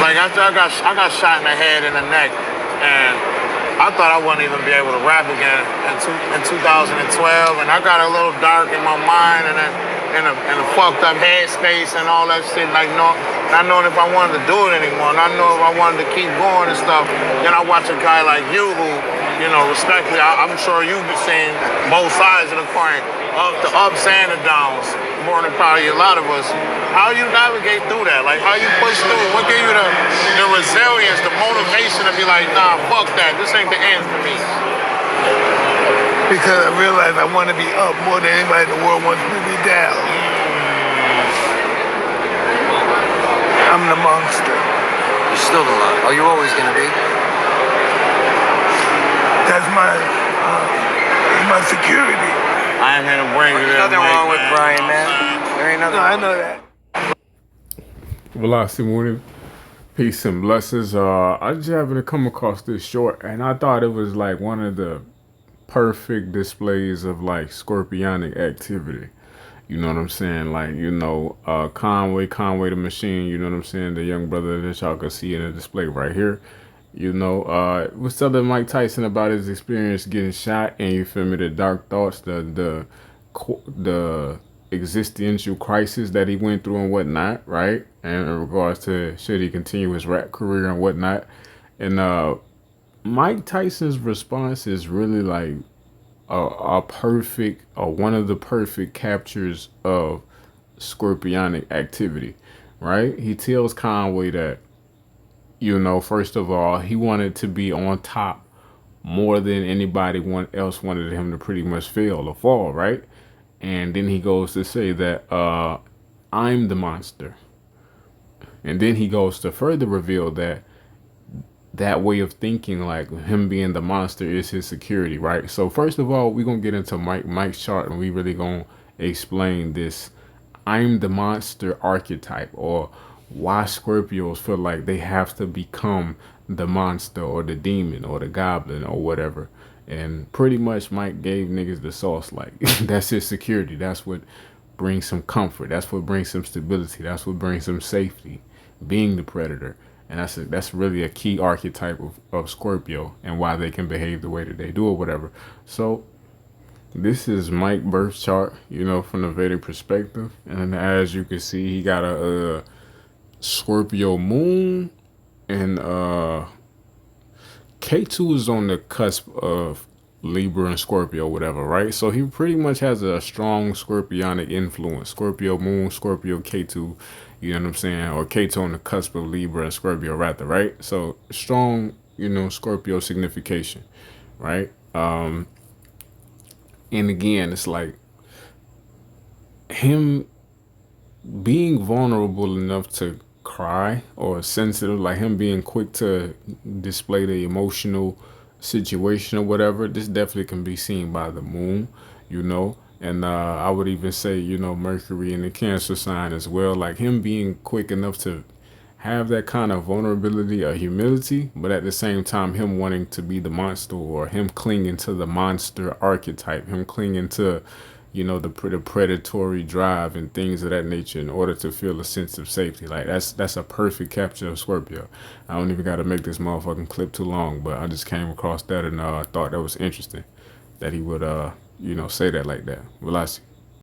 Like I got shot in the head and the neck, and I thought I wouldn't even be able to rap again in 2012, and I got a little dark in my mind and in a fucked up headspace and all that shit. Like not knowing if I wanted to do it anymore, not knowing if I wanted to keep going and stuff. Then I watch a guy like you who, you know, respectfully, I'm sure you've been seeing both sides of the coin, of the ups and the downs, more than probably a lot of us. How you navigate through that? Like, how you push through? What gave you the resilience, the motivation to be like, nah, fuck that. This ain't the end for me. Because I realized I want to be up more than anybody in the world wants me to be down. I'm the monster. You're still the lot. Are you always gonna be? That's my security. I ain't here to bring you There's there. nothing wrong with Brian, man. There ain't nothing. No, I know that. Velocity morning, peace and blessings. I just happened to come across this short, and I thought it was like one of the perfect displays of like scorpionic activity. You know what I'm saying? Like, you know, Conway the Machine, you know what I'm saying? The young brother that y'all can see in the display right here. You know, was telling Mike Tyson about his experience getting shot, and you feel me, the dark thoughts, the existential crisis that he went through and whatnot, right? And in regards to should he continue his rap career and whatnot. And Mike Tyson's response is really like a perfect, or one of the perfect captures of scorpionic activity, right? He tells Conway that, you know, first of all, he wanted to be on top more than anybody else wanted him to pretty much fail or fall, right? And then he goes to say that I'm the monster. And then he goes to further reveal that way of thinking, like him being the monster, is his security, right? So first of all, we're going to get into Mike's chart, and we really going to explain this I'm the monster archetype, or why Scorpios feel like they have to become the monster or the demon or the goblin or whatever. And pretty much Mike gave niggas the sauce. Like, that's his security. That's what brings some comfort. That's what brings some stability. That's what brings some safety, being the predator. And that's really a key archetype of Scorpio, and why they can behave the way that they do or whatever. So this is Mike's birth chart, you know, from the Vedic perspective. And as you can see, he got a Scorpio moon, and K2 is on the cusp of Libra and Scorpio, whatever, right? So he pretty much has a strong scorpionic influence. Scorpio moon, Scorpio K2, you know what I'm saying? Or K2 on the cusp of Libra and Scorpio, rather, right? So strong, you know, Scorpio signification, right? And again, it's like him being vulnerable enough to cry, or sensitive, like him being quick to display the emotional situation or whatever. This definitely can be seen by the moon, you know. And I would even say, you know, Mercury in the Cancer sign as well, like him being quick enough to have that kind of vulnerability or humility, but at the same time him wanting to be the monster, or him clinging to the monster archetype, him clinging to, you know, the predatory drive and things of that nature in order to feel a sense of safety. Like that's a perfect capture of Scorpio. I don't even got to make this motherfucking clip too long, but I just came across that and thought that was interesting that he would you know, say that like that. Velocity.